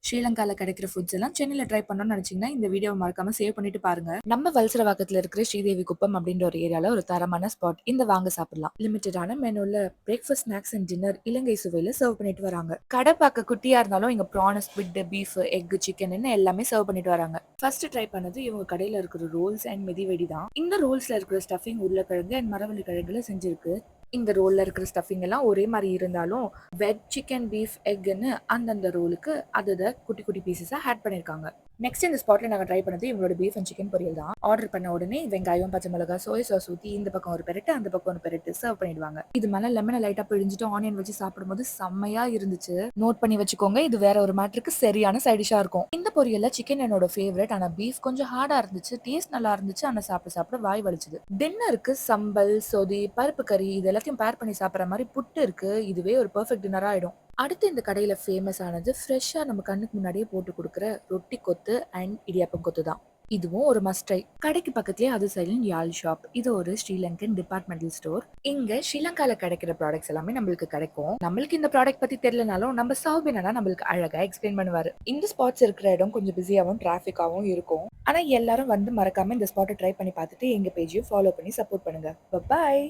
ஸ்ரீலங்கால கிடைக்கிற ஃபுட்ஸ் எல்லாம் சென்னையில ட்ரை பண்ணணும்னு நினைச்சீங்கன்னா இந்த வீடியோவை மறக்காம சேவ் பண்ணிட்டு பாருங்க. நம்ம வல்சரவாக்கத்துல இருக்கிற ஸ்ரீதேவி குப்பம் அப்படின்ற ஒரு ஏரியால ஒரு தரமான ஸ்பாட். இந்த வாங்க சாப்பிடலாம். லிமிட்டடான மெனுல breakfast, snacks and dinner Ilangai சுவையில சர்வ் பண்ணிட்டு வராங்க. கடை பார்க்க குட்டியா இருந்தாலும் இங்க prawns, squid, beef, egg, chicken எல்லாமே சர்வ் பண்ணிட்டு வராங்க. ஃபர்ஸ்ட் ட்ரை பண்ணது இவங்க கடையில இருக்கிற ரோல்ஸ் அண்ட் மிதிவெடி தான். இந்த ரோல்ஸ்ல இருக்கிற ஸ்டஃபிங் உருளைக்கிழங்கு அண்ட் மரவள்ளி கிழங்குல செஞ்சிருக்கு. இந்த ரோல்ல இருக்கிற ஸ்டஃபிங் எல்லாம் ஒரே மாதிரி இருந்தாலும் வெஜ், சிக்கன், பீஃப், எக்னு அந்தந்த ரோலுக்கு அதை குட்டி குட்டி பீசஸா ஆட் பண்ணிருக்காங்க. நெக்ஸ்ட் இந்த ஸ்பாட்ல நாங்க ட்ரை பண்ணது இவங்களோட பீஃப் அண்ட் சிக்கன் பொரியல் தான். ஆர்டர் பண்ண உடனே வெங்காயம், பச்சை மிளகாய், சோயா சாஸ் ஊத்தி இந்த பக்கம் ஒரு பெரட்டு, அந்த பக்கம் ஒரு பெரட்டு சர்வ் பண்ணிடுவாங்க. இது மேல லெமனை லைட்டா பிழிஞ்சிட்டு ஆனியன் வச்சு சாப்பிடும்போது செம்மையா இருந்துச்சு. நோட் பண்ணி வச்சுக்கோங்க, இது வேற ஒரு மேட்டருக்கு சரியான சைட் டிஷ்ஷா இருக்கும். இந்த பொரியல்ல சிக்கன் என்னோட ஃபேவரட். ஆனா பீஃப் கொஞ்சம் ஹார்டா இருந்துச்சு. டேஸ்ட் நல்லா இருந்துச்சு. ஆனா சாப்பிட சாப்பிட வாய் வலிச்சுது. டின்னருக்கு சம்பல், சொதி, பருப்பு கறி இது எல்லாத்தையும் பேர் பண்ணி சாப்பிடுற மாதிரி புட்டு இருக்கு. இதுவே ஒரு பெர்ஃபெக்ட் டின்னரா ஆயிடும். அடுத்து இந்த கடையில ஃபேமஸ் ஆனது ஃப்ரெஷ்ஷா நம்ம கண்ணுக்கு முன்னாடியே போட்டு கொடுக்குற ரொட்டி கொத்து அண்ட் இடியாப்பம் கொத்து தான். இதுவும் ஒரு மஸ்ட் ட்ரை. கடைக்கு பக்கத்துலயே அது சைலண்ட் யாழ் ஷாப். இது ஒரு ஸ்ரீலங்கன் டிபார்ட்மெண்டல் ஸ்டோர். இங்க ஸ்ரீலங்கால கிடைக்கிற ப்ராடக்ட்ஸ் எல்லாமே நம்மளுக்கு கிடைக்கும். நம்மளுக்கு இந்த ப்ராடக்ட் பத்தி தெரியலனாலும் நம்ம சௌபினா நம்மளுக்கு அழகா எக்ஸ்பிளைன் பண்ணுவாரு. இந்த ஸ்பாட்ஸ் இருக்கிற இடம் கொஞ்சம் பிஸியாவும் டிராஃபிக்காவும் இருக்கும். ஆனா எல்லாரும் வந்து மறக்காம இந்த ஸ்பாட்டை ட்ரை பண்ணி பார்த்துட்டு எங்க பேஜையும் ஃபாலோ பண்ணி சப்போர்ட் பண்ணுங்க. பாய்.